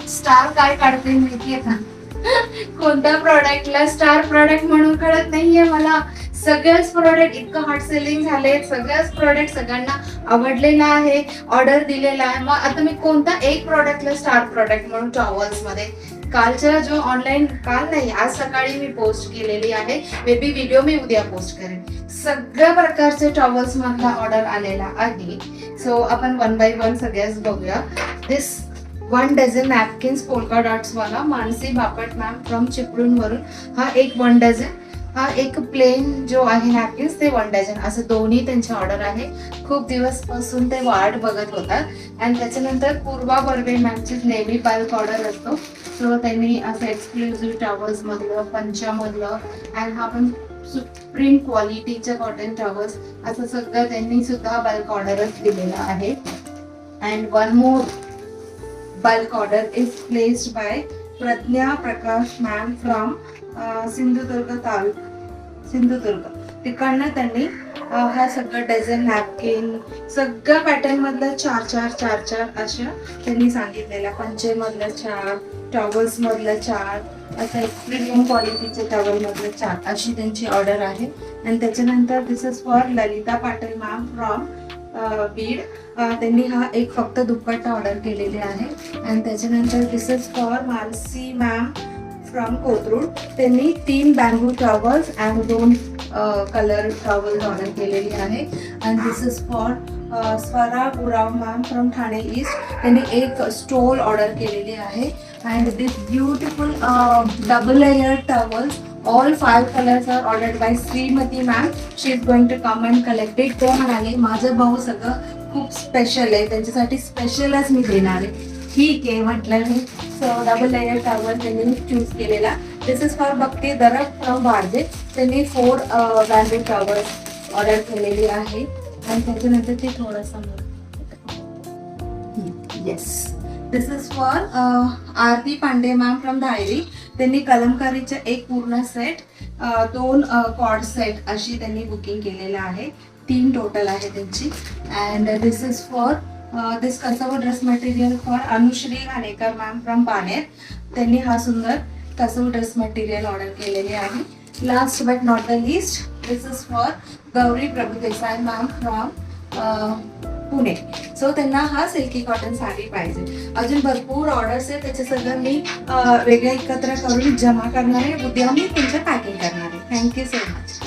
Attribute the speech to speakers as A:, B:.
A: Star काय काढते माहितीये का? कोणत्या प्रॉडक्टला स्टार प्रॉडक्ट म्हणून कळत नाहीये मला. सगळेच प्रॉडक्ट इतकं हॉट सेलिंग झाले, सगळेच प्रॉडक्ट सगळ्यांना आवडलेला आहे, ऑर्डर दिलेला आहे. मग आता मी कोणता एक प्रॉडक्टला स्टार प्रॉडक्ट म्हणून टॉवल्स मध्ये? कालच्या जो ऑनलाईन, काल नाही आज सकाळी मी पोस्ट केलेली आहे, मे बी व्हिडिओ मी उद्या पोस्ट करेन. सगळ्या प्रकारचे टॉवल्स मधला ऑर्डर आलेला आहे. सो आपण वन बाय वन सगळ्याच बघूया. दिस 1 डझन नॅपकिन्स पोल्का डॉट्स वाला मानसी बापट मॅम फ्रॉम चिपळूण वरून. हा एक 1 डझन, हा एक प्लेन जो आहे नॅपकिन्स ते 1 डझन, असं दोन्ही त्यांचे ऑर्डर आहे. खूप दिवस पासून ते वाट बघत होतात. आणि त्याच्यानंतर पूर्वा बर्वे मॅमची नेहमी बल्क ऑर्डर असतो. सो त्यांनी असं एक्सक्लुझिव्ह टॉवर्स मधलं, पंचामधलं, आणि हा पण सुप्रीम क्वालिटीचे कॉटन टॉवर्स, असं सगळं त्यांनी सुद्धा बल्क ऑर्डरच दिलेला आहे. And one more bulk order is placed by Pragya Prakash ma'am from Sindhudurg. तिकडनं त्यांनी हा सगळं डझन नॅपकिन, सगळ्या पॅटर्न मधलं 4 अशा त्यांनी सांगितलेल्या. पंचे मधलं 4, टॉवल्स मधलं 4, असं प्रीमियम क्वालिटीचे टॉवल मधलं 4 अशी त्यांची ऑर्डर आहे. आणि त्याच्यानंतर this is for Lalita Patil ma'am from Beed. त्यांनी हा एक फक्त दुपट्टा ऑर्डर केलेले आहे. आणि त्याच्यानंतर this is for Mansi ma'am from Kothrud. त्यांनी 3 bamboo towels and 2 colour towels order केलेली आहे. आणि this is for Swara Gurav ma'am from Thane east. त्यांनी एक स्टोल ऑर्डर केलेली आहे. And this beautiful double layer towels, all 5 colors are ordered by Shrimati ma'am. She is going to come and collect it. ते म्हणाले माझं भाऊ सगळं खूप स्पेशल आहे, त्यांच्यासाठी स्पेशलच मी देणार आहे. ठीक आहे म्हटलं मी. सो डबल लेयर टॉवल त्यांनी चूज केलेला. दिस इज फॉर भक्ती दरक फ्रॉम बारजे. त्यांनी 4 बॅम्बू टॉवल्स ऑर्डर केलेली आहे. आणि त्याच्यानंतर ते थोडंसं yes, this is for Aarti Pandey ma'am from Dhayari. त्यांनी कलमकारीचे एक पूर्ण सेट, 2 कॉर्ड सेट अशी त्यांनी बुकिंग केलेलं आहे. 3 टोटल आहे त्यांची. And this is for this kasavu dress material for Anushree Ghanekar ma'am from Paner. त्यांनी हा सुंदर कसव ड्रेस मटेरियल ऑर्डर केलेले आहे. Last but not the list, this is for Gauri Prabhudesai ma'am from Pune. So त्यांना हा सिल्की कॉटन साडी पाहिजे. अजून भरपूर ऑर्डर्स आहेत, त्याचे सगळं मी वेगळे एकत्र करून जमा करणार आहे. उद्या मी त्यांचं पॅकिंग करणार आहे. Thank you so much.